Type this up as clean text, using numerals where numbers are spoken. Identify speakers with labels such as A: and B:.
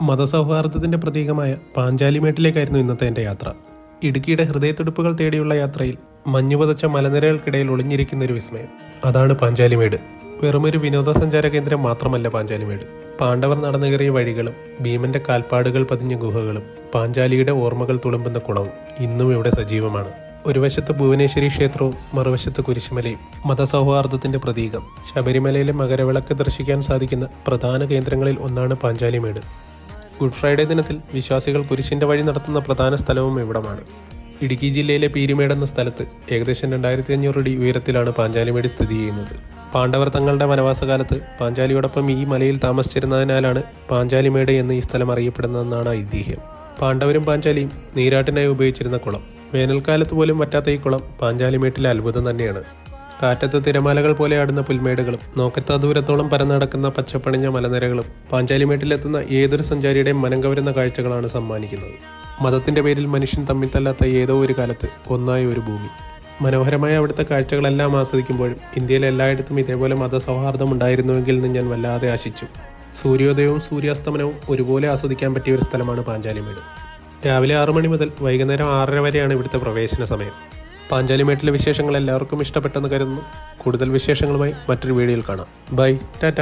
A: മതസൗഹാർദ്ദത്തിൻ്റെ പ്രതീകമായ പാഞ്ചാലിമേട്ടിലേക്കായിരുന്നു ഇന്നത്തെ എൻ്റെ യാത്ര. ഇടുക്കിയുടെ ഹൃദയത്തുടിപ്പുകൾ തേടിയുള്ള യാത്രയിൽ മഞ്ഞുപതച്ച മലനിരകൾക്കിടയിൽ ഒളിഞ്ഞിരിക്കുന്ന ഒരു വിസ്മയം. അതാണ് പാഞ്ചാലിമേട്. വെറുമൊരു വിനോദസഞ്ചാര കേന്ദ്രം മാത്രമല്ല പാഞ്ചാലിമേട്. പാണ്ഡവർ നടന്നു കയറിയ വഴികളും ഭീമന്റെ കാൽപ്പാടുകൾ പതിഞ്ഞ ഗുഹകളും പാഞ്ചാലിയുടെ ഓർമ്മകൾ തുളുമ്പുന്ന കുളവും ഇന്നും ഇവിടെ സജീവമാണ്. ഒരു വശത്ത് ഭുവനേശ്വരി ക്ഷേത്രവും മറുവശത്ത് കുരിശുമലയും. മതസൗഹാർദ്ദത്തിന്റെ പ്രതീകം. ശബരിമലയിലെ മകരവിളക്ക് ദർശിക്കാൻ സാധിക്കുന്ന പ്രധാന കേന്ദ്രങ്ങളിൽ ഒന്നാണ് പാഞ്ചാലിമേട്. ഗുഡ് ഫ്രൈഡേ ദിനത്തിൽ വിശ്വാസികൾ കുരിശിന്റെ വഴി നടത്തുന്ന പ്രധാന സ്ഥലവും ഇവിടമാണ്. ഇടുക്കി ജില്ലയിലെ പീരുമേട് എന്ന സ്ഥലത്ത് ഏകദേശം 2500 അടി ഉയരത്തിലാണ് പാഞ്ചാലിമേട് സ്ഥിതി ചെയ്യുന്നത്. പാണ്ഡവർ തങ്ങളുടെ വനവാസകാലത്ത് പാഞ്ചാലിയോടൊപ്പം ഈ മലയിൽ താമസിച്ചിരുന്നതിനാലാണ് പാഞ്ചാലിമേട് എന്ന് ഈ സ്ഥലം അറിയപ്പെടുന്നതെന്നാണ് ഐതിഹ്യം. പാണ്ഡവരും പാഞ്ചാലിയും നീരാട്ടിനായി ഉപയോഗിച്ചിരുന്ന കുളം. വേനൽക്കാലത്ത് പോലും വറ്റാത്ത ഈ കുളം പാഞ്ചാലിമേട്ടിലെ അത്ഭുതം തന്നെയാണ്. കാറ്റത്ത് തിരമാലകൾ പോലെ ആടുന്ന പുൽമേടുകളും നോക്കത്താ ദൂരത്തോളം പരന്നടക്കുന്ന പച്ചപ്പണിഞ്ഞ മലനിരകളും പാഞ്ചാലിമേട്ടിലെത്തുന്ന ഏതൊരു സഞ്ചാരിയുടെയും മനം കവരുന്ന കാഴ്ചകളാണ് സമ്മാനിക്കുന്നത്. മതത്തിന്റെ പേരിൽ മനുഷ്യൻ തമ്മിൽ തല്ലാത്ത ഏതോ ഒരു കാലത്ത് ഒന്നായ ഒരു ഭൂമി. മനോഹരമായ അവിടുത്തെ കാഴ്ചകളെല്ലാം ആസ്വദിക്കുമ്പോഴും ഇന്ത്യയിൽ എല്ലായിടത്തും ഇതേപോലെ മതസൗഹാർദ്ദം ഉണ്ടായിരുന്നുവെങ്കിൽ എന്ന് ഞാൻ വല്ലാതെ ആശിച്ചു. സൂര്യോദയവും സൂര്യാസ്തമനവും ഒരുപോലെ ആസ്വദിക്കാൻ പറ്റിയ ഒരു സ്ഥലമാണ് പാഞ്ചാലിമേട്. രാവിലെ 6 മണി മുതൽ വൈകുന്നേരം 6:30 വരെയാണ് ഇവിടുത്തെ പ്രവേശന സമയം. പാഞ്ചാലിമേട്ടിലെ വിശേഷങ്ങൾ എല്ലാവർക്കും ഇഷ്ടപ്പെട്ടെന്ന് കരുതുന്നു. കൂടുതൽ വിശേഷങ്ങളുമായി മറ്റൊരു വീഡിയോയിൽ കാണാം. ബൈ, ടാറ്റ.